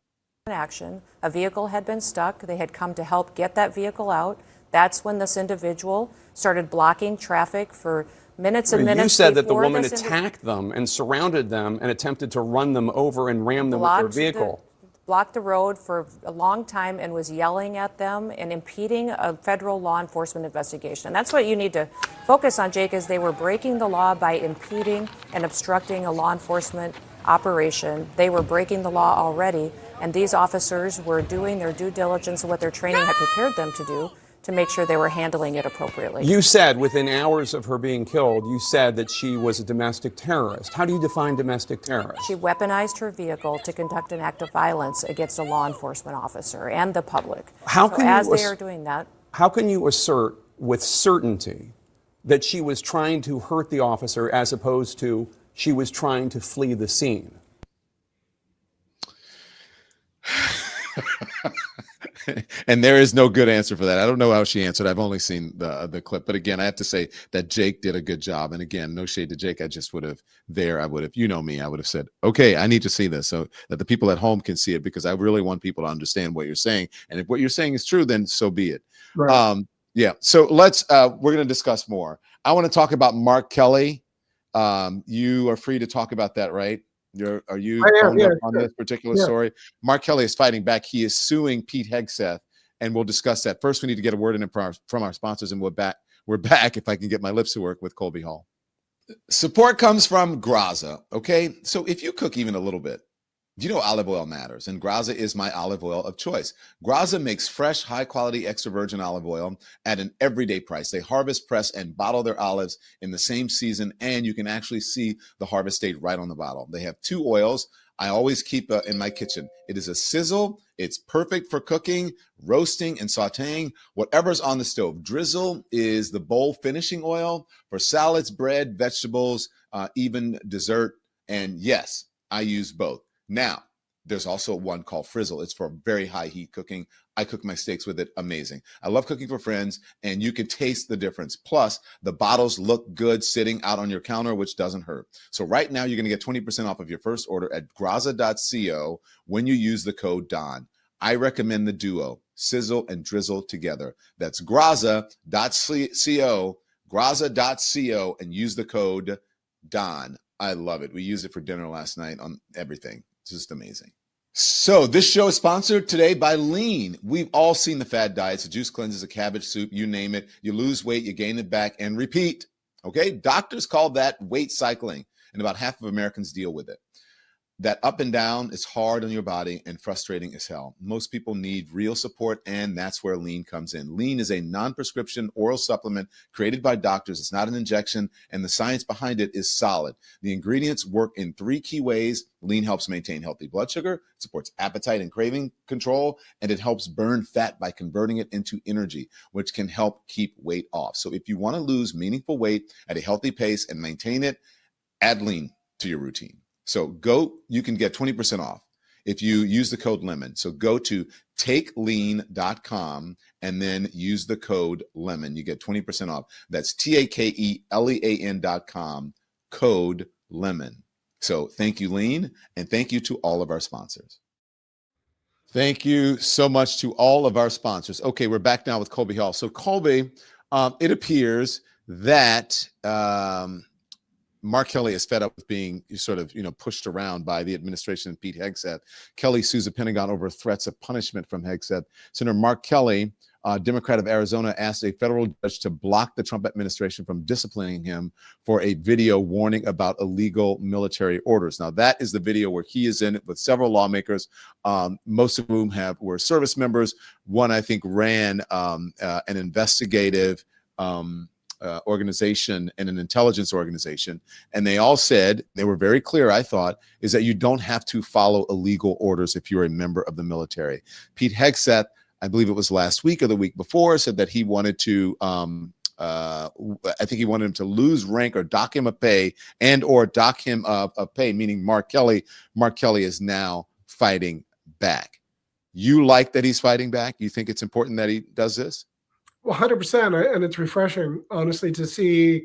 [SPEAKER 5] In action, a vehicle had been stuck. They had come to help get that vehicle out. That's when this individual started blocking traffic for minutes and minutes.
[SPEAKER 4] You said that the woman attacked them and surrounded them and attempted to run them over and ram them with her vehicle.
[SPEAKER 5] Blocked the road for a long time and was yelling at them and impeding a federal law enforcement investigation. And that's what you need to focus on, Jake, is they were breaking the law by impeding and obstructing a law enforcement operation. They were breaking the law already, and these officers were doing their due diligence and what their training had prepared them to do to make sure they were handling it appropriately.
[SPEAKER 4] You said within hours of her being killed, you said that she was a domestic terrorist. How do you define domestic terrorist?
[SPEAKER 5] She weaponized her vehicle to conduct an act of violence against a law enforcement officer and the public. They are doing that.
[SPEAKER 4] How can you assert with certainty that she was trying to hurt the officer as opposed to she was trying to flee the scene?
[SPEAKER 1] And there is no good answer for that. I don't know how she answered. I've only seen the clip. But again, I have to say that Jake did a good job. And again, no shade to Jake. I just would have you know me, I would have said, okay, I need to see this so that the people at home can see it, because I really want people to understand what you're saying. And if what you're saying is true, then so be it.
[SPEAKER 3] Right.
[SPEAKER 1] Yeah. So we're going to discuss more. I want to talk about Mark Kelly. You are free to talk about that, right? Are you honed up on this particular story? Mark Kelly is fighting back. He is suing Pete Hegseth, and we'll discuss that. First, we need to get a word in from our sponsors, and we're back if I can get my lips to work with Colby Hall. Support comes from Graza. Okay, so if you cook even a little bit, you know olive oil matters, and Graza is my olive oil of choice. Graza makes fresh, high-quality extra virgin olive oil at an everyday price. They harvest, press, and bottle their olives in the same season, and you can actually see the harvest date right on the bottle. They have 2 oils I always keep in my kitchen. It is a sizzle. It's perfect for cooking, roasting, and sauteing, whatever's on the stove. Drizzle is the bowl finishing oil for salads, bread, vegetables, even dessert. And yes, I use both. Now, there's also one called Frizzle. It's for very high heat cooking. I cook my steaks with it. Amazing. I love cooking for friends, and you can taste the difference. Plus, the bottles look good sitting out on your counter, which doesn't hurt. So right now, you're going to get 20% off of your first order at graza.co when you use the code DON. I recommend the duo, sizzle and drizzle together. That's graza.co, graza.co, and use the code DON. I love it. We used it for dinner last night on everything. It's just amazing. So this show is sponsored today by Lean. We've all seen the fad diets, the juice cleanses, a cabbage soup, you name it. You lose weight, you gain it back, and repeat. Okay? Doctors call that weight cycling, and about half of Americans deal with it. That up and down is hard on your body and frustrating as hell. Most people need real support, and that's where Lean comes in. Lean is a non-prescription oral supplement created by doctors. It's not an injection, and the science behind it is solid. The ingredients work in 3 key ways. Lean helps maintain healthy blood sugar, supports appetite and craving control, and it helps burn fat by converting it into energy, which can help keep weight off. So if you want to lose meaningful weight at a healthy pace and maintain it, add Lean to your routine. So you can get 20% off if you use the code LEMON. So go to takelean.com and then use the code LEMON. You get 20% off. That's TAKELEAN.com, code LEMON. So thank you, Lean, and thank you to all of our sponsors. Thank you so much to all of our sponsors. Okay, we're back now with Colby Hall. So Colby, it appears that Mark Kelly is fed up with being sort of, pushed around by the administration and Pete Hegseth. Kelly sues the Pentagon over threats of punishment from Hegseth. Senator Mark Kelly, Democrat of Arizona, asked a federal judge to block the Trump administration from disciplining him for a video warning about illegal military orders. Now, that is the video where he is in it with several lawmakers, most of whom were service members. One, I think, ran an investigative organization and an intelligence organization. And they all said, they were very clear, I thought, is that you don't have to follow illegal orders if you're a member of the military. Pete Hegseth, I believe it was last week or the week before, said that he wanted to, I think he wanted him to lose rank or dock him a pay or dock him a pay, meaning Mark Kelly. Mark Kelly is now fighting back. You like that he's fighting back? You think it's important that he does this?
[SPEAKER 3] Well, 100%. And it's refreshing, honestly, to see,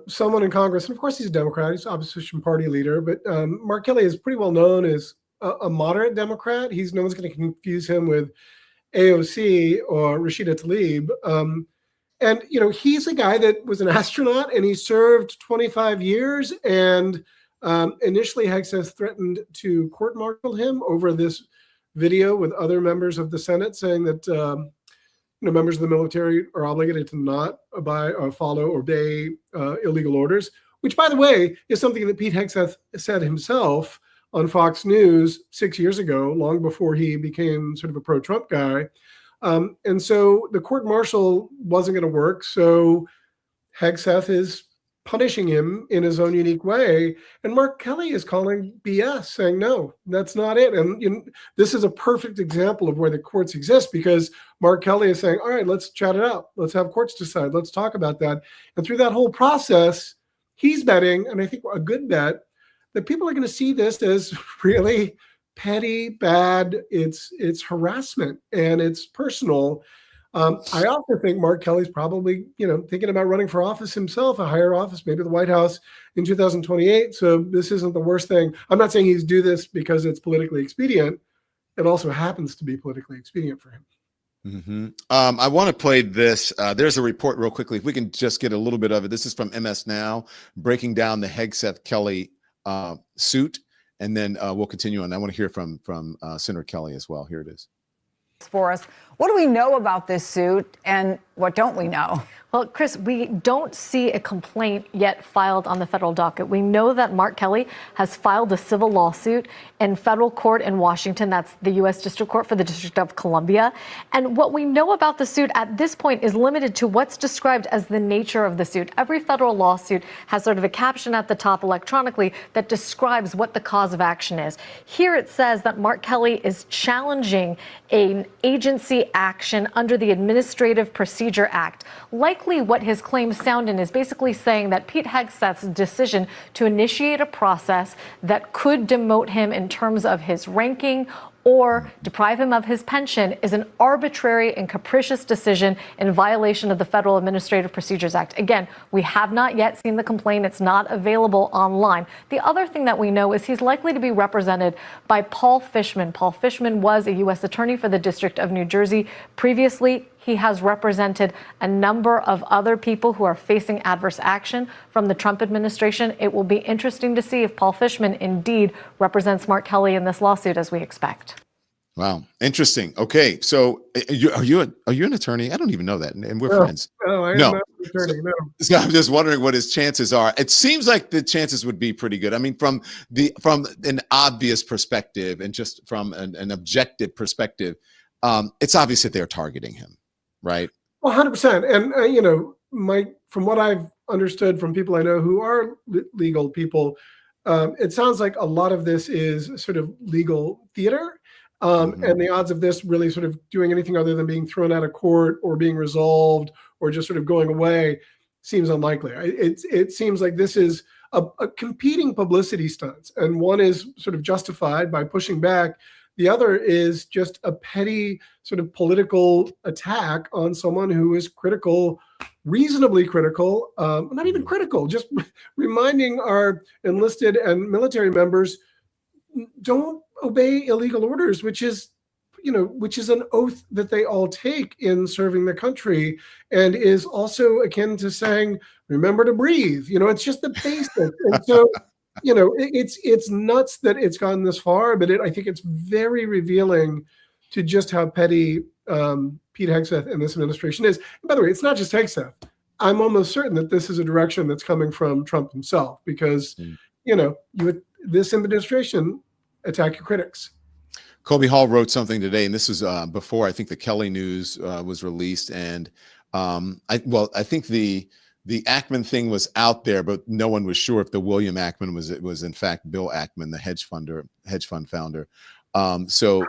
[SPEAKER 3] someone in Congress, and of course he's a Democrat, he's opposition party leader, but Mark Kelly is pretty well known as a moderate Democrat. No one's going to confuse him with AOC or Rashida Tlaib. And he's a guy that was an astronaut, and he served 25 years. And initially, Hegseth threatened to court-martial him over this video with other members of the Senate, saying that members of the military are obligated to not abide or follow or obey illegal orders, which, by the way, is something that Pete Hegseth said himself on Fox News 6 years ago, long before he became sort of a pro-Trump guy. And so the court martial wasn't going to work. So Hegseth is punishing him in his own unique way. And Mark Kelly is calling BS, saying, no, that's not it. And this is a perfect example of where the courts exist, because Mark Kelly is saying, all right, let's chat it out. Let's have courts decide. Let's talk about that. And through that whole process, he's betting, and I think a good bet, that people are going to see this as really petty, bad. It's harassment and it's personal. I also think Mark Kelly's probably, thinking about running for office himself, a higher office, maybe the White House in 2028. So this isn't the worst thing. I'm not saying he's do this because it's politically expedient. It also happens to be politically expedient for him.
[SPEAKER 1] Mm-hmm. I want to play this. There's a report real quickly. If we can just get a little bit of it. This is from MS Now, breaking down the Hegseth Kelly suit. And then we'll continue on. I want to hear from Senator Kelly as well. Here it is.
[SPEAKER 6] For us, what do we know about this suit and what don't we know?
[SPEAKER 7] Well, Chris, we don't see a complaint yet filed on the federal docket. We know that Mark Kelly has filed a civil lawsuit in federal court in Washington. That's the U.S. District Court for the District of Columbia. And what we know about the suit at this point is limited to what's described as the nature of the suit. Every federal lawsuit has sort of a caption at the top electronically that describes what the cause of action is. Here it says that Mark Kelly is challenging an agency action under the Administrative Procedure Act. Likely what his claims sound in is basically saying that Pete Hegseth's decision to initiate a process that could demote him in terms of his ranking or deprive him of his pension is an arbitrary and capricious decision in violation of the Federal Administrative Procedures Act. Again, we have not yet seen the complaint. It's not available online. The other thing that we know is he's likely to be represented by Paul Fishman. Paul Fishman was a U.S. attorney for the District of New Jersey. Previously, he has represented a number of other people who are facing adverse action from the Trump administration. It will be interesting to see if Paul Fishman indeed represents Mark Kelly in this lawsuit, as we expect.
[SPEAKER 1] Wow, interesting. Okay, so are you an attorney? I don't even know that, and we're friends.
[SPEAKER 3] No, I am not an attorney. No.
[SPEAKER 1] So I'm just wondering what his chances are. It seems like the chances would be pretty good. I mean, from an obvious perspective and just from an objective perspective, it's obvious that they're targeting him. Right.
[SPEAKER 3] Well, 100%. And, from what I've understood from people I know who are legal people, it sounds like a lot of this is sort of legal theater. And the odds of this really sort of doing anything other than being thrown out of court or being resolved or just sort of going away seems unlikely. It seems like this is a competing publicity stunt. And one is sort of justified by pushing back. The other is just a petty sort of political attack on someone who is critical, reasonably critical, not even critical, just reminding our enlisted and military members, don't obey illegal orders, which is an oath that they all take in serving the country, and is also akin to saying, remember to breathe. It's just the basics. And so, it's nuts that it's gotten this far, but I think it's very revealing to just how petty Pete Hegseth and this administration is. And by the way, it's not just Hegseth. I'm almost certain that this is a direction that's coming from Trump himself, because, this administration attack your critics.
[SPEAKER 1] Colby Hall wrote something today, and this was before I think the Kelly news was released. And I think the Ackman thing was out there, but no one was sure if the William Ackman was in fact Bill Ackman, the hedge fund founder. So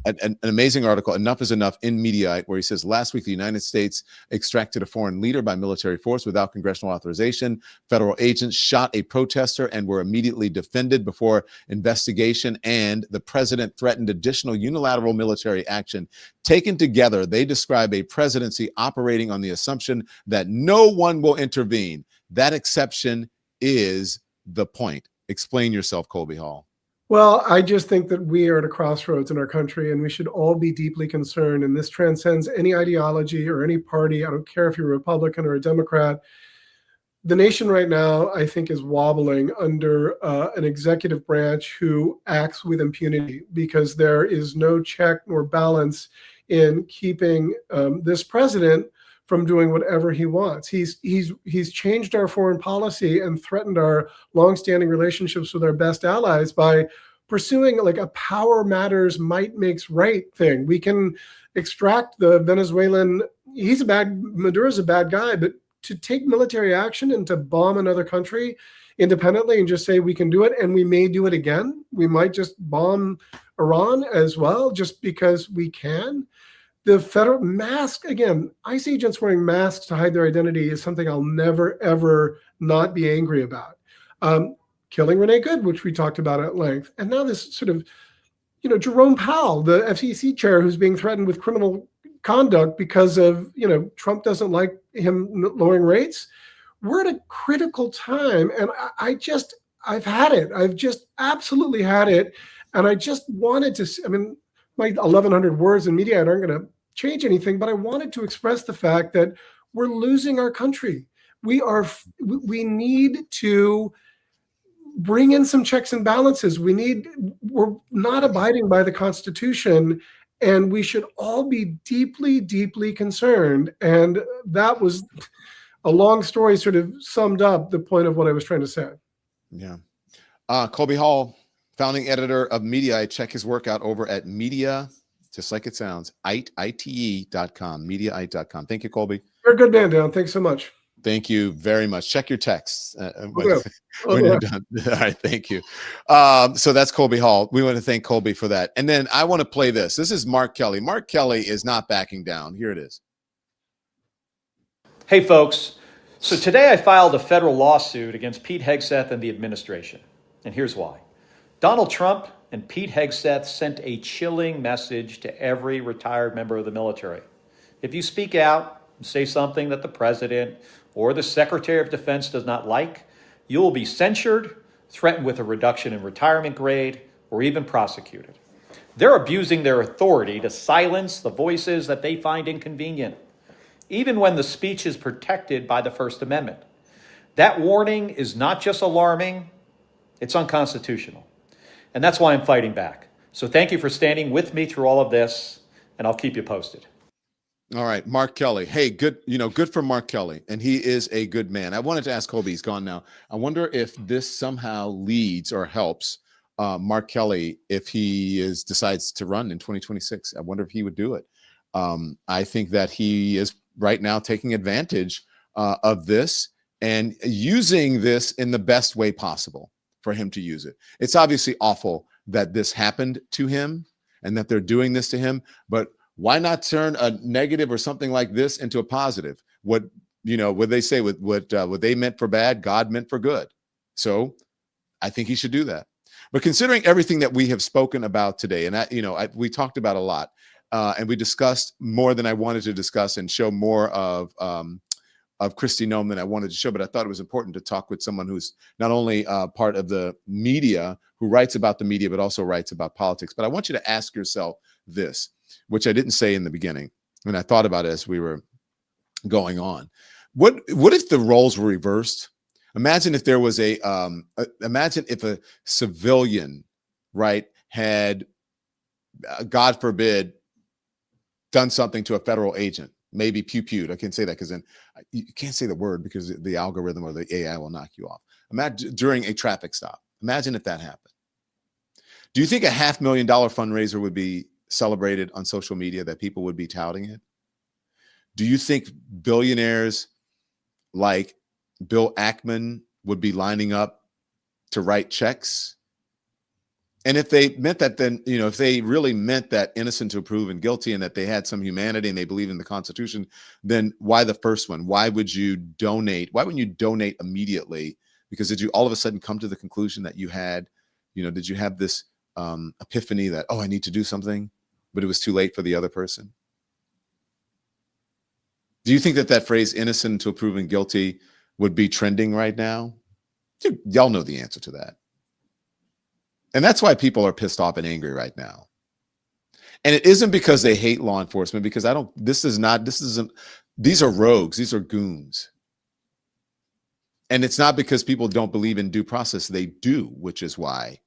[SPEAKER 1] an amazing article, Enough is Enough, in Mediaite, where he says, last week, the United States extracted a foreign leader by military force without congressional authorization. Federal agents shot a protester and were immediately defended before investigation, and the president threatened additional unilateral military action. Taken together, they describe a presidency operating on the assumption that no one will intervene. That exception is the point. Explain yourself, Colby Hall.
[SPEAKER 3] Well, I just think that we are at a crossroads in our country, and we should all be deeply concerned. And this transcends any ideology or any party. I don't care if you're a Republican or a Democrat. The nation right now, I think, is wobbling under an executive branch who acts with impunity, because there is no check nor balance in keeping this president from doing whatever he wants. He's changed our foreign policy and threatened our longstanding relationships with our best allies by pursuing like a power matters, might makes right thing. We can extract the Venezuelan, Maduro's a bad guy, but to take military action and to bomb another country independently and just say we can do it and we may do it again. We might just bomb Iran as well just because we can. The federal mask, again, ICE agents wearing masks to hide their identity is something I'll never, ever not be angry about. Killing Renee Good, which we talked about at length. And now this sort of, Jerome Powell, the FCC chair who's being threatened with criminal conduct because of, Trump doesn't like him lowering rates. We're at a critical time. And I've had it. I've just absolutely had it. And I just wanted to, my 1,100 words in Mediaite aren't going to change anything, but I wanted to express the fact that we're losing our country. We need to bring in some checks and balances. We're not abiding by the Constitution, and we should all be deeply, deeply concerned. And that was a long story, sort of summed up the point of what I was trying to say.
[SPEAKER 1] Yeah. Colby Hall, founding editor of Mediaite. Check his work out over at Media, just like it sounds, ite.com, mediaite.com. Thank you, Colby.
[SPEAKER 3] You're a good man, Dan. Thanks so much.
[SPEAKER 1] Thank you very much. Check your texts when
[SPEAKER 3] Okay.
[SPEAKER 1] you're done. All right, thank you. So that's Colby Hall. We want to thank Colby for that. And then I want to play this. This is Mark Kelly. Mark Kelly is not backing down. Here it is.
[SPEAKER 8] Hey, folks. So today I filed a federal lawsuit against Pete Hegseth and the administration. And here's why. Donald Trump and Pete Hegseth sent a chilling message to every retired member of the military. If you speak out and say something that the president or the Secretary of Defense does not like, you will be censured, threatened with a reduction in retirement grade, or even prosecuted. They're abusing their authority to silence the voices that they find inconvenient, even when the speech is protected by the First Amendment. That warning is not just alarming, it's unconstitutional. And that's why I'm fighting back. So thank you for standing with me through all of this, and I'll keep you posted.
[SPEAKER 1] All right, Mark Kelly. Hey, good for Mark Kelly. And he is a good man. I wanted to ask Colby, he's gone now. I wonder if this somehow leads or helps Mark Kelly if he decides to run in 2026. I wonder if he would do it. I think that he is right now taking advantage of this and using this in the best way possible for him to use it. It's obviously awful that this happened to him and that they're doing this to him, but why not turn a negative or something like this into a positive? What they say, what they meant for bad, God meant for good. So I think he should do that. But considering everything that we have spoken about today, and we talked about a lot, and we discussed more than I wanted to discuss and show more of Kristi Noem than I wanted to show, but I thought it was important to talk with someone who's not only part of the media, who writes about the media, but also writes about politics. But I want you to ask yourself this, which I didn't say in the beginning, and I thought about it as we were going on. What if the roles were reversed? Imagine if there was imagine if a civilian, right, had, God forbid, done something to a federal agent, maybe pew-pewed. I can't say that because then you can't say the word because the algorithm or the AI will knock you off. Imagine during a traffic stop. Imagine if that happened. Do you think a $500,000 fundraiser would be celebrated on social media, that people would be touting it? Do you think billionaires like Bill Ackman would be lining up to write checks? And if they meant that, then, if they really meant that innocent to proven guilty and that they had some humanity and they believe in the Constitution, then why the first one? Why would you donate? Why wouldn't you donate immediately? Because did you all of a sudden come to the conclusion that you had, did you have this epiphany that, I need to do something, but it was too late for the other person? Do you think that phrase innocent until proven guilty would be trending right now? Y'all know the answer to that. And that's why people are pissed off and angry right now. And it isn't because they hate law enforcement, because these are rogues, these are goons. And it's not because people don't believe in due process. They do, which is why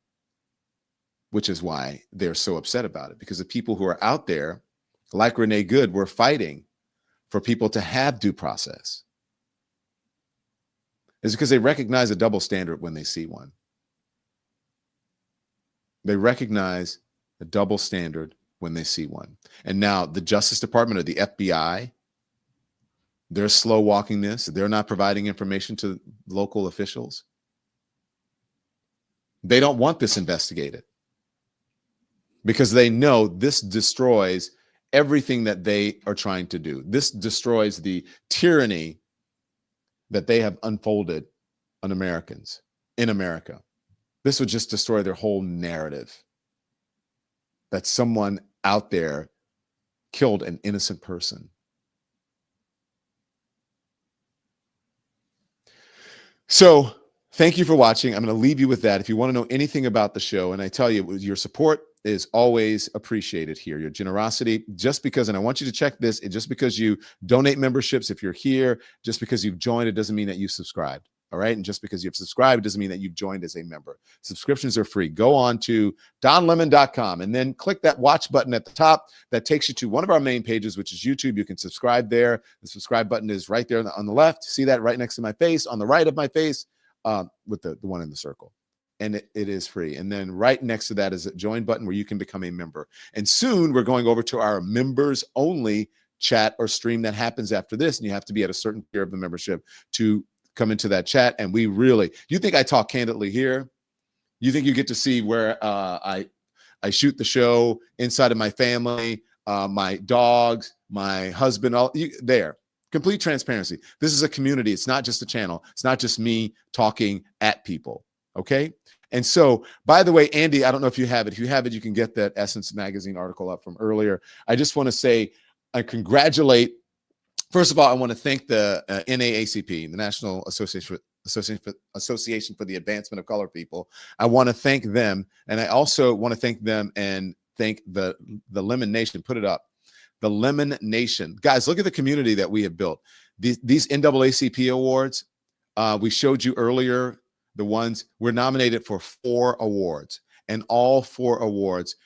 [SPEAKER 1] they're so upset about it, because the people who are out there, like Renee Good, were fighting for people to have due process. It's because they recognize a double standard when they see one. They recognize a double standard when they see one. And now the Justice Department or the FBI They're slow walking this. They're not providing information to local officials. They don't want this investigated because they know this destroys everything that they are trying to do. This destroys the tyranny that they have unfolded on Americans in America. This would just destroy their whole narrative that someone out there killed an innocent person. So thank you for watching. I'm going to leave you with that. If you want to know anything about the show, and I tell you, your support is always appreciated here. Your generosity, just because, and I want you to check this, just because you donate memberships, if you're here, just because you've joined, it doesn't mean that you subscribed. All right. And just because you've subscribed doesn't mean that you've joined as a member. Subscriptions are free. Go on to donlemon.com and then click that watch button at the top. That takes you to one of our main pages, which is YouTube. You can subscribe there. The subscribe button is right there on the left. See that right next to my face, on the right of my face, with the one in the circle. And it is free. And then right next to that is a join button where you can become a member. And soon we're going over to our members only chat or stream that happens after this. And you have to be at a certain tier of the membership to come into that chat. And we really, you think I talk candidly here? You think you get to see where I shoot the show inside of my family, my dogs, my husband, there. Complete transparency. This is a community. It's not just a channel. It's not just me talking at people. Okay. And so, by the way, Andy, I don't know if you have it. If you have it, you can get that Essence magazine article up from earlier. I just want to say, I congratulate. First of all, I want to thank the NAACP, the National Association for the Advancement of Colored People. I want to thank them. And I also want to thank them and thank the Lemon Nation. Put it up. The Lemon Nation. Guys, look at the community that we have built. These NAACP awards, we showed you earlier, the ones we're nominated for 4 awards, and all 4 awards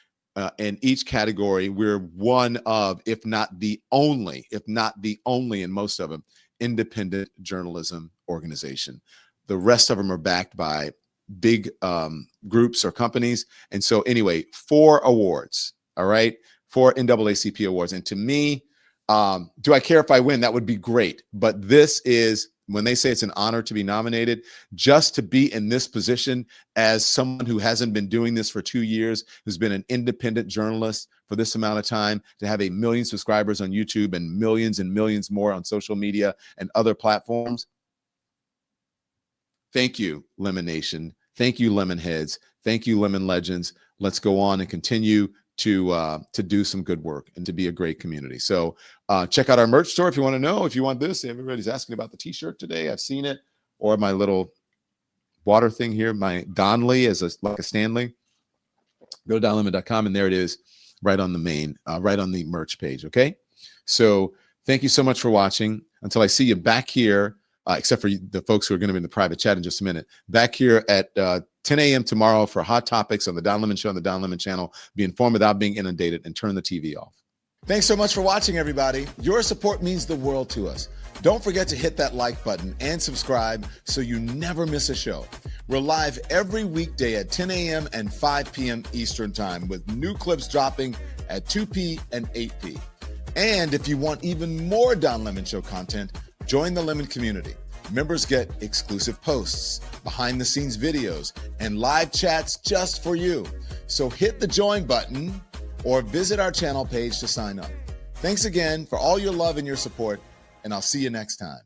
[SPEAKER 1] in each category, we're one of, if not the only in most of them, independent journalism organization. The rest of them are backed by big groups or companies. And so anyway, 4 awards, all right, 4 NAACP awards. And to me, do I care if I win? That would be great. But this is, when they say it's an honor to be nominated, just to be in this position as someone who hasn't been doing this for 2 years, who's been an independent journalist for this amount of time, to have 1 million subscribers on YouTube and millions more on social media and other platforms. Thank you, Lemon Nation. Thank you, Lemon Heads. Thank you, Lemon Legends. Let's go on and continue to do some good work and to be a great community. So check out our merch store if you want to know, if you want this. Everybody's asking about the t-shirt today. I've seen it. Or my little water thing here, my Donley like a Stanley. Go to donlemon.com and there it is, right on the main, right on the merch page. Okay. So thank you so much for watching. Until I see you back here, except for the folks who are going to be in the private chat in just a minute, back here at 10 a.m. tomorrow for hot topics on the Don Lemon Show on the Don Lemon channel. Be informed without being inundated and turn the TV off. Thanks so much for watching, everybody. Your support means the world to us. Don't forget to hit that like button and subscribe so you never miss a show. We're live every weekday at 10 a.m. and 5 p.m. Eastern Time with new clips dropping at 2 p. and 8 p. And if you want even more Don Lemon Show content, join the Lemon community. Members get exclusive posts, behind-the-scenes videos, and live chats just for you. So hit the join button or visit our channel page to sign up. Thanks again for all your love and your support, and I'll see you next time.